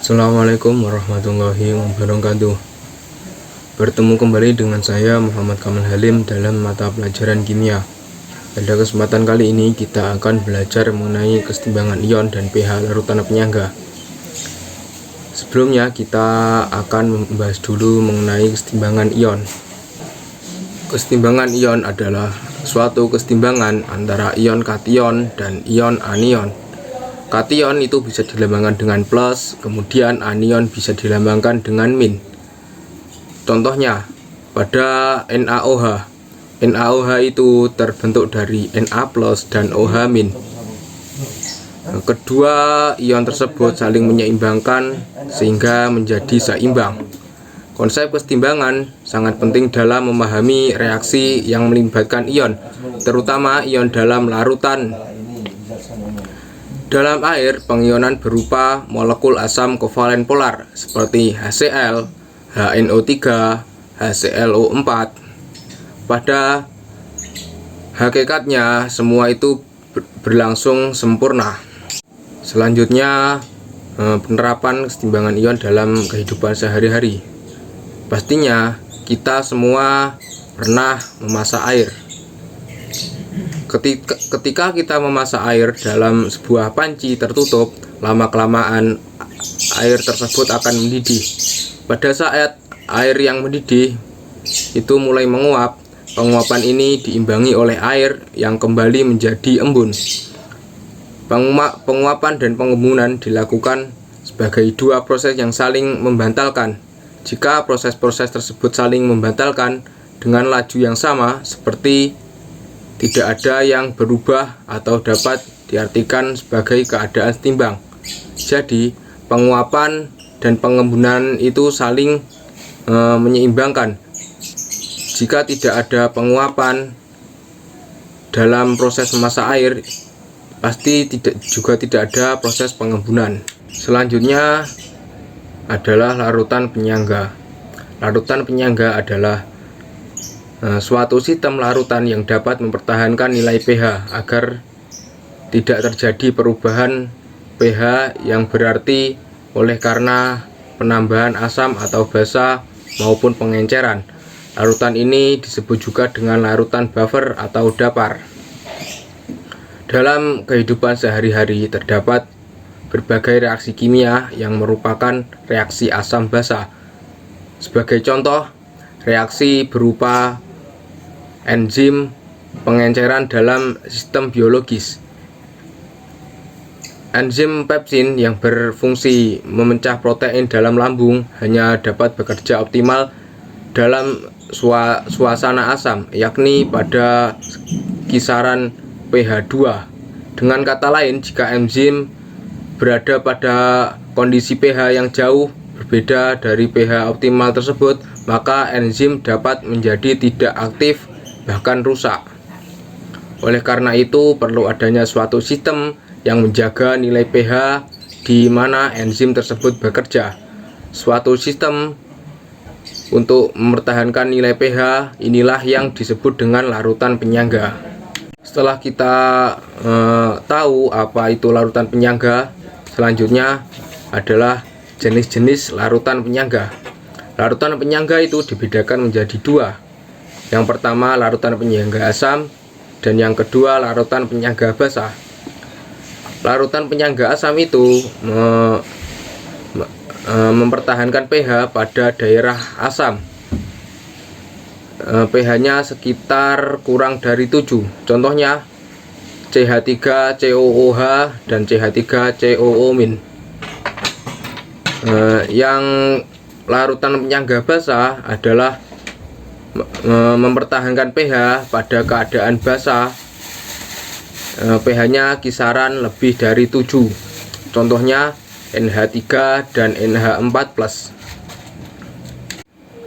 Assalamualaikum warahmatullahi wabarakatuh. Bertemu kembali dengan saya Muhammad Kamal Halim dalam mata pelajaran kimia. Pada kesempatan kali ini kita akan belajar mengenai kesetimbangan ion dan pH larutan penyangga. Sebelumnya kita akan membahas dulu mengenai kesetimbangan ion. Kesetimbangan ion adalah suatu kesetimbangan antara ion kation dan ion anion. Kation itu bisa dilambangkan dengan plus, kemudian anion bisa dilambangkan dengan min. Contohnya, pada NaOH. NaOH itu terbentuk dari Na plus dan OH min. Kedua ion tersebut saling menyeimbangkan sehingga menjadi seimbang. Konsep kesetimbangan sangat penting dalam memahami reaksi yang melibatkan ion, terutama ion dalam larutan. Dalam air, pengionan berupa molekul asam kovalen polar seperti HCl, HNO3, HClO4. Pada hakikatnya, semua itu berlangsung sempurna. Selanjutnya, penerapan kesetimbangan ion dalam kehidupan sehari-hari. Pastinya, kita semua pernah memasak air. Ketika kita memasak air dalam sebuah panci tertutup, lama-kelamaan air tersebut akan mendidih. Pada saat air yang mendidih itu mulai menguap, penguapan ini diimbangi oleh air yang kembali menjadi embun. Penguapan dan pengembunan dilakukan sebagai dua proses yang saling membantalkan. Jika proses-proses tersebut saling membantalkan dengan laju yang sama, seperti tidak ada yang berubah atau dapat diartikan sebagai keadaan setimbang. Jadi, penguapan dan pengembunan itu saling menyeimbangkan. Jika tidak ada penguapan dalam proses memasak air, pasti tidak ada proses pengembunan. Selanjutnya adalah larutan penyangga. Larutan penyangga adalah suatu sistem larutan yang dapat mempertahankan nilai pH agar tidak terjadi perubahan pH yang berarti oleh karena penambahan asam atau basa maupun pengenceran. Larutan ini disebut juga dengan larutan buffer atau dapar. Dalam kehidupan sehari-hari terdapat berbagai reaksi kimia yang merupakan reaksi asam basa. Sebagai contoh, reaksi berupa enzim pengenceran dalam sistem biologis. Enzim pepsin yang berfungsi memecah protein dalam lambung hanya dapat bekerja optimal dalam suasana asam, yakni pada kisaran pH 2. Dengan kata lain, jika enzim berada pada kondisi pH yang jauh berbeda dari pH optimal tersebut, maka enzim dapat menjadi tidak aktif bahkan rusak. Oleh karena itu, perlu adanya suatu sistem yang menjaga nilai pH di mana enzim tersebut bekerja. Suatu sistem untuk mempertahankan nilai pH inilah yang disebut dengan larutan penyangga. Setelah kita tahu apa itu larutan penyangga, selanjutnya adalah jenis-jenis larutan penyangga. Larutan penyangga itu dibedakan menjadi dua. Yang pertama larutan penyangga asam dan yang kedua larutan penyangga basa. Larutan penyangga asam itu mempertahankan pH pada daerah asam. pH-nya sekitar kurang dari 7. Contohnya CH3COOH dan CH3COO-. Yang larutan penyangga basa adalah mempertahankan pH pada keadaan basa. pH-nya kisaran lebih dari 7. Contohnya NH3 dan NH4+.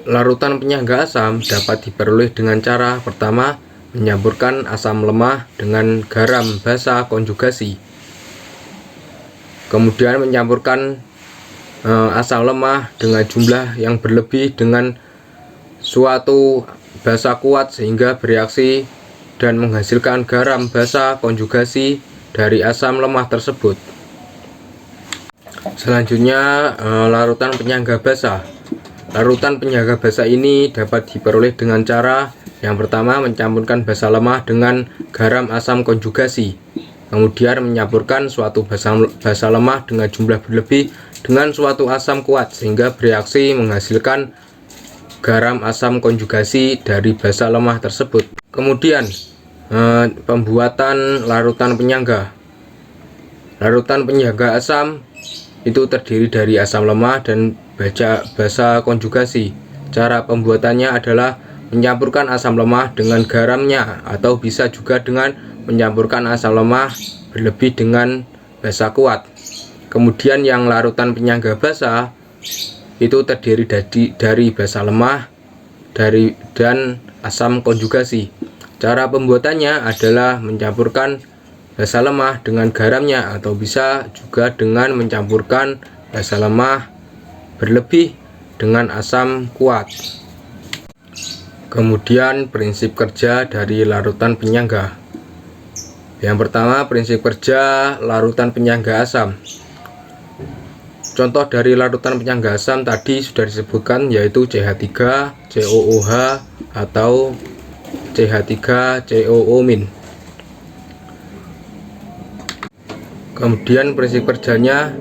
Larutan penyangga asam dapat diperoleh dengan cara pertama, menyamburkan asam lemah dengan garam basa konjugasi. Kemudian mencampurkan asam lemah dengan jumlah yang berlebih dengan suatu basa kuat sehingga bereaksi dan menghasilkan garam basa konjugasi dari asam lemah tersebut. Selanjutnya larutan penyangga basa. Larutan penyangga basa ini dapat diperoleh dengan cara yang pertama, mencampurkan basa lemah dengan garam asam konjugasi, kemudian mencampurkan suatu basa lemah dengan jumlah berlebih dengan suatu asam kuat sehingga bereaksi menghasilkan garam asam konjugasi dari basa lemah tersebut. Kemudian pembuatan larutan penyangga. Larutan penyangga asam itu terdiri dari asam lemah dan basa konjugasi. Cara pembuatannya adalah mencampurkan asam lemah dengan garamnya, atau bisa juga dengan mencampurkan asam lemah berlebih dengan basa kuat. Kemudian yang larutan penyangga basa itu terdiri dari basa lemah dan asam konjugasi. Cara pembuatannya adalah mencampurkan basa lemah dengan garamnya, atau bisa juga dengan mencampurkan basa lemah berlebih dengan asam kuat. Kemudian prinsip kerja dari larutan penyangga. Yang pertama, prinsip kerja larutan penyangga asam. Contoh dari larutan penyangga asam tadi sudah disebutkan, yaitu CH3 COOH atau CH3 COO-. Kemudian prinsip kerjanya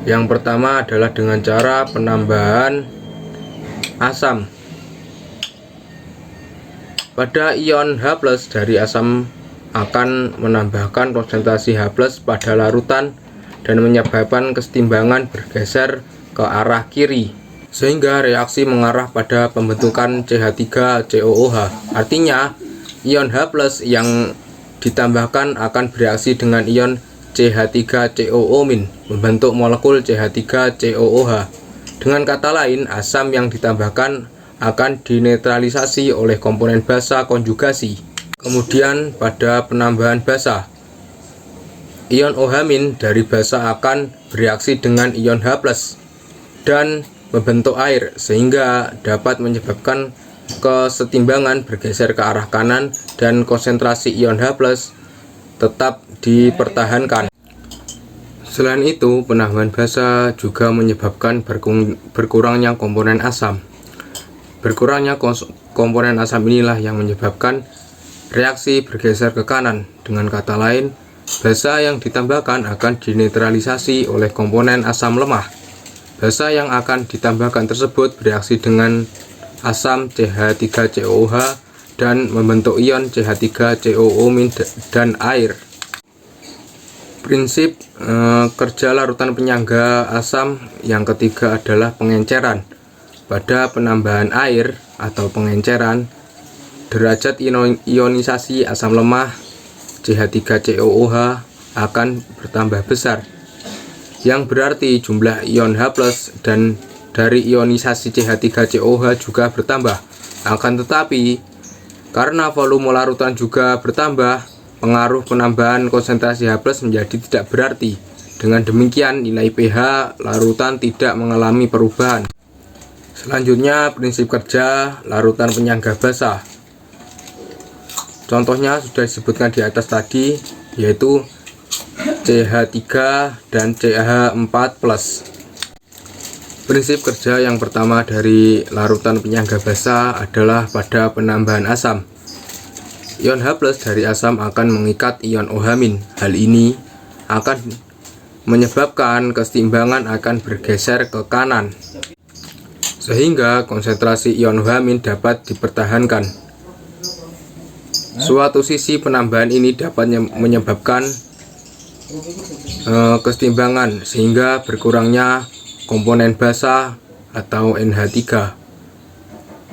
yang pertama adalah dengan cara penambahan asam. Pada ion H+ dari asam akan menambahkan konsentrasi H+ pada larutan dan menyebabkan kesetimbangan bergeser ke arah kiri, sehingga reaksi mengarah pada pembentukan CH3 COOH. Artinya ion H+ yang ditambahkan akan bereaksi dengan ion CH3 COO- membentuk molekul CH3 COOH. Dengan kata lain, asam yang ditambahkan akan dinetralisasi oleh komponen basa konjugasi. Kemudian pada penambahan basa, ion OH- dari basa akan bereaksi dengan ion H+ dan membentuk air, sehingga dapat menyebabkan kesetimbangan bergeser ke arah kanan dan konsentrasi ion H+ tetap dipertahankan. Selain itu, penambahan basa juga menyebabkan berkurangnya komponen asam. Berkurangnya komponen asam inilah yang menyebabkan reaksi bergeser ke kanan. Dengan kata lain, basa yang ditambahkan akan dinetralisasi oleh komponen asam lemah. Basa yang akan ditambahkan tersebut bereaksi dengan asam CH3COOH dan membentuk ion CH3COO- dan air. Prinsip kerja larutan penyangga asam yang ketiga adalah pengenceran. Pada penambahan air atau pengenceran, derajat ionisasi asam lemah CH3COOH akan bertambah besar, yang berarti jumlah ion H+ dan dari ionisasi CH3COOH juga bertambah. Akan tetapi, karena volume larutan juga bertambah, pengaruh penambahan konsentrasi H+ menjadi tidak berarti. Dengan demikian, nilai pH larutan tidak mengalami perubahan. Selanjutnya, prinsip kerja larutan penyangga basa. Contohnya sudah disebutkan di atas tadi, yaitu CH3 dan CH4+. Prinsip kerja yang pertama dari larutan penyangga basa adalah pada penambahan asam. Ion H+ dari asam akan mengikat ion OH-. Hal ini akan menyebabkan kesetimbangan akan bergeser ke kanan, sehingga konsentrasi ion OH- dapat dipertahankan. Suatu sisi penambahan ini dapat menyebabkan kesetimbangan sehingga berkurangnya komponen basa atau NH3,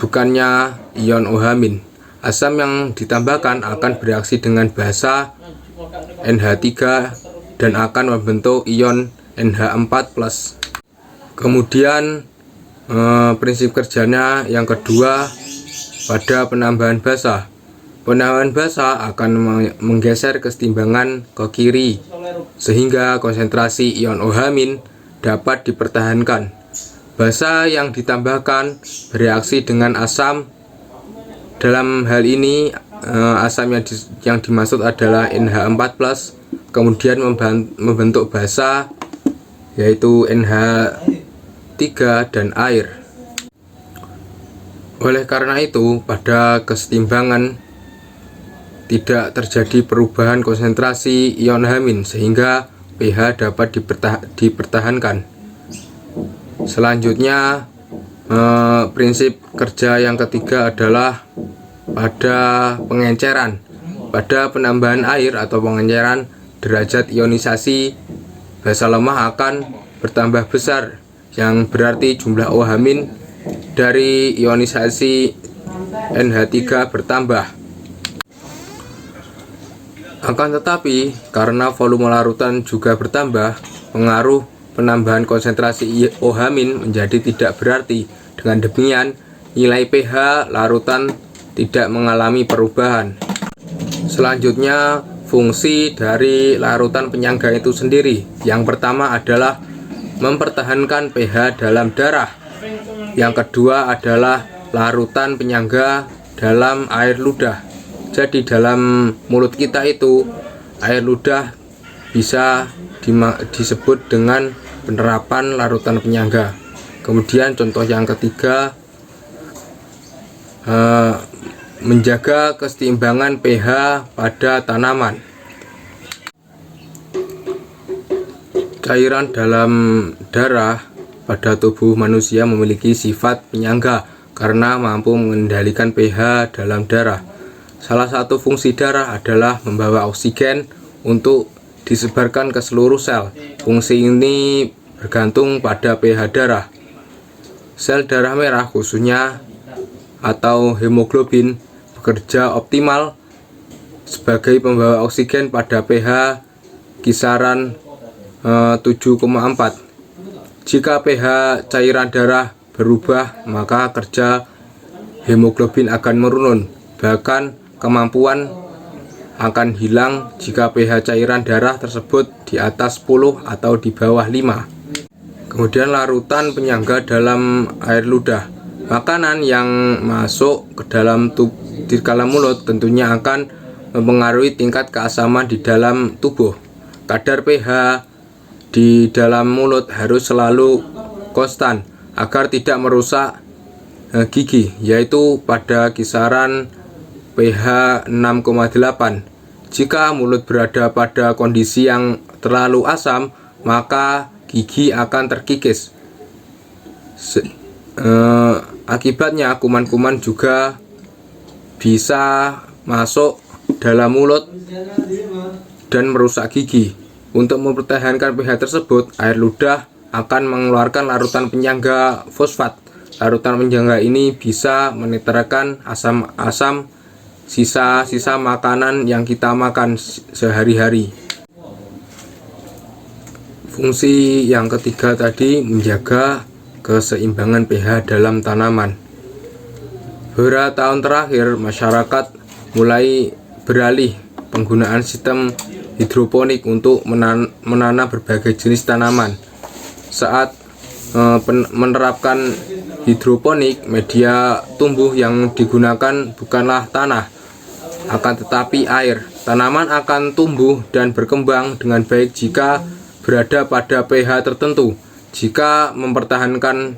bukannya ion OH-. Asam yang ditambahkan akan bereaksi dengan basa NH3 dan akan membentuk ion NH4+. Kemudian prinsip kerjanya yang kedua pada penambahan basa. Penambahan basa akan menggeser kesetimbangan ke kiri, sehingga konsentrasi ion OH- dapat dipertahankan. Basa yang ditambahkan bereaksi dengan asam. Dalam hal ini asam yang dimaksud adalah NH4+, kemudian membentuk basa yaitu NH3 dan air. Oleh karena itu, pada kesetimbangan tidak terjadi perubahan konsentrasi ion H- sehingga pH dapat dipertahankan. Selanjutnya, prinsip kerja yang ketiga adalah pada pengenceran. Pada penambahan air atau pengenceran, derajat ionisasi basa lemah akan bertambah besar, yang berarti jumlah OH- dari ionisasi NH3 bertambah. Akan tetapi, karena volume larutan juga bertambah, pengaruh penambahan konsentrasi OH- menjadi tidak berarti. Dengan demikian, nilai pH larutan tidak mengalami perubahan. Selanjutnya, fungsi dari larutan penyangga itu sendiri. Yang pertama adalah mempertahankan pH dalam darah. Yang kedua adalah larutan penyangga dalam air ludah. Jadi dalam mulut kita itu, air ludah bisa disebut dengan penerapan larutan penyangga. Kemudian contoh yang ketiga, menjaga keseimbangan pH pada tanaman. Cairan dalam darah pada tubuh manusia memiliki sifat penyangga karena mampu mengendalikan pH dalam darah. Salah satu fungsi darah adalah membawa oksigen untuk disebarkan ke seluruh sel. Fungsi ini bergantung pada pH darah. Sel darah merah khususnya atau hemoglobin bekerja optimal sebagai pembawa oksigen pada pH kisaran 7,4. Jika pH cairan darah berubah, maka kerja hemoglobin akan menurun. Bahkan kemampuan akan hilang jika pH cairan darah tersebut di atas 10 atau di bawah 5. Kemudian larutan penyangga dalam air ludah. Makanan yang masuk ke dalam mulut tentunya akan mempengaruhi tingkat keasaman di dalam tubuh. Kadar pH di dalam mulut harus selalu konstan agar tidak merusak gigi, yaitu pada kisaran pH 6,8. Jika mulut berada pada kondisi yang terlalu asam, maka gigi akan terkikis. Akibatnya kuman-kuman juga bisa masuk dalam mulut dan merusak gigi. Untuk mempertahankan pH tersebut, air ludah akan mengeluarkan larutan penyangga fosfat. Larutan penyangga ini bisa menetralkan asam-asam sisa-sisa makanan yang kita makan sehari-hari. Fungsi yang ketiga tadi menjaga keseimbangan pH dalam tanaman. Beberapa tahun terakhir, masyarakat mulai beralih penggunaan sistem hidroponik untuk menanam berbagai jenis tanaman. Saat menerapkan hidroponik, media tumbuh yang digunakan bukanlah tanah, akan tetapi air. Tanaman akan tumbuh dan berkembang dengan baik jika berada pada pH tertentu. Jika mempertahankan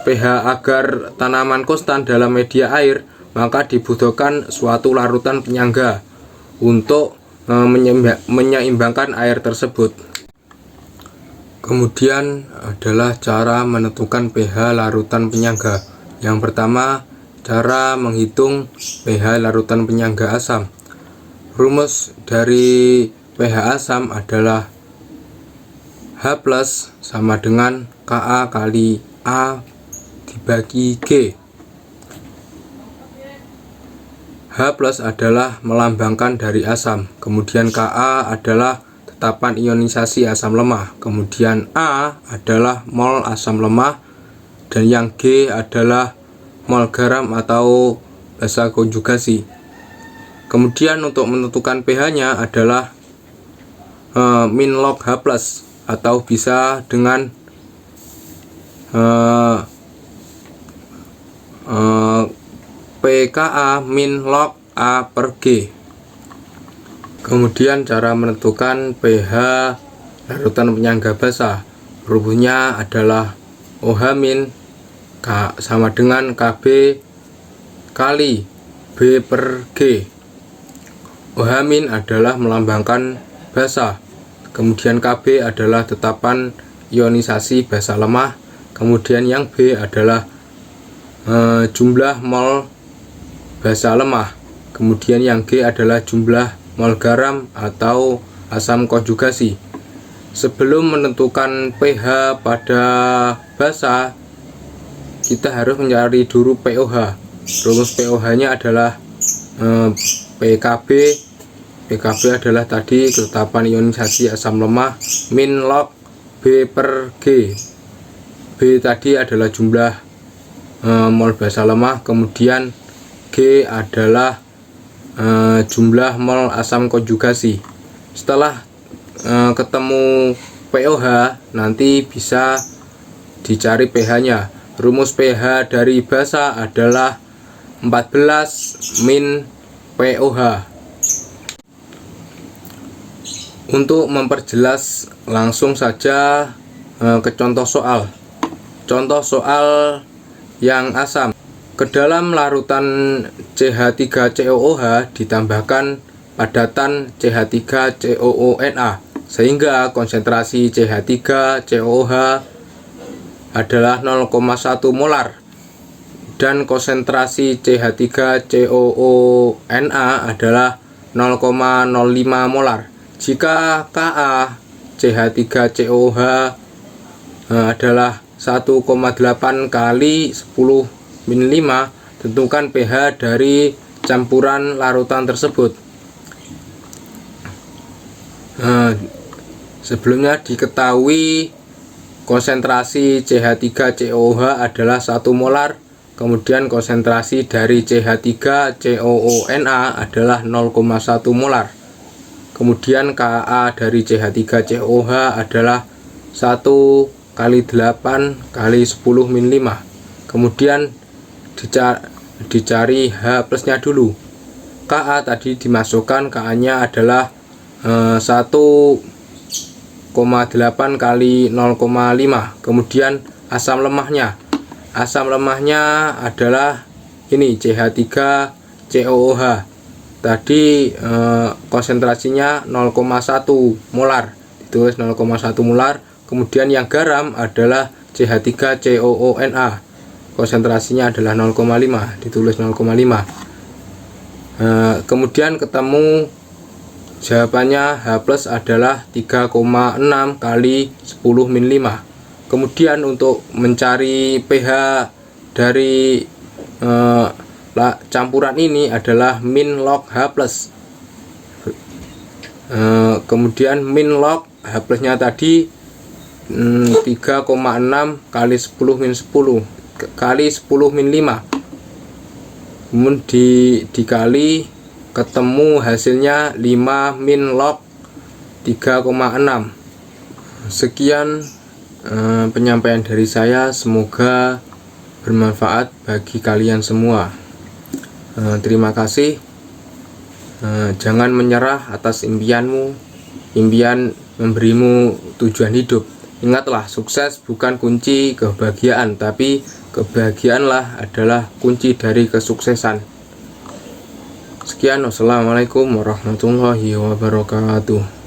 pH agar tanaman konstan dalam media air, maka dibutuhkan suatu larutan penyangga untuk menyeimbangkan air tersebut. Kemudian adalah cara menentukan pH larutan penyangga. Yang pertama, cara menghitung pH larutan penyangga asam. Rumus dari pH asam adalah H+ sama dengan Ka kali A dibagi G. H+ adalah melambangkan dari asam, kemudian Ka adalah tetapan ionisasi asam lemah, kemudian A adalah mol asam lemah, dan yang G adalah mol garam atau basa konjugasi. Kemudian untuk menentukan pH-nya adalah min log H+, atau bisa dengan pKa min log A per G. Kemudian cara menentukan pH larutan penyangga basa. rumusnya adalah OH min sama dengan KB kali B per G. OH min adalah melambangkan basa, kemudian KB adalah tetapan ionisasi basa lemah, kemudian yang B adalah jumlah mol basa lemah, kemudian yang G adalah jumlah mol garam atau asam konjugasi. Sebelum menentukan pH pada basa, kita harus mencari dulu pOH. Rumus pOH-nya adalah PKB. PKB adalah tadi ketetapan ionisasi asam lemah min log B per G. B tadi adalah jumlah mol basa lemah, kemudian G adalah jumlah mol asam konjugasi. Setelah ketemu pOH, nanti bisa dicari pH-nya. Rumus pH dari basa adalah 14 min pOH. Untuk memperjelas, langsung saja ke contoh soal. Contoh soal yang asam. Ke dalam larutan CH3COOH ditambahkan padatan CH3COONA, sehingga konsentrasi CH3COOH adalah 0,1 molar dan konsentrasi CH3COONA adalah 0,05 molar. Jika Ka CH3COOH adalah 1,8 kali 10 min 5, tentukan pH dari campuran larutan tersebut. Sebelumnya diketahui konsentrasi CH3COOH adalah 1 molar, kemudian konsentrasi dari CH3COONA adalah 0,1 molar. Kemudian Ka dari CH3COOH adalah 1 kali 8 kali 10 min 5. Kemudian dicari H plusnya dulu. Ka tadi dimasukkan, Ka nya adalah 1,8 kali 0,5. Kemudian asam lemahnya adalah ini CH3COOH. Tadi konsentrasinya 0,1 molar, ditulis 0,1 molar. Kemudian yang garam adalah CH3COONA, konsentrasinya adalah 0,5, ditulis 0,5. Kemudian ketemu jawabannya H plus adalah 3,6 kali 10 min 5. Kemudian untuk mencari pH dari campuran ini adalah min log H plus. Kemudian min log H plusnya tadi 3,6 kali 10 min 10 kali 10 min 5. Kemudian dikali, ketemu hasilnya 5 min log 3,6. Sekian penyampaian dari saya, semoga bermanfaat bagi kalian semua. Terima kasih. Jangan menyerah atas impianmu. Impian memberimu tujuan hidup. Ingatlah, sukses bukan kunci kebahagiaan, tapi kebahagiaanlah adalah kunci dari kesuksesan. Sekian, wassalamualaikum warahmatullahi wabarakatuh.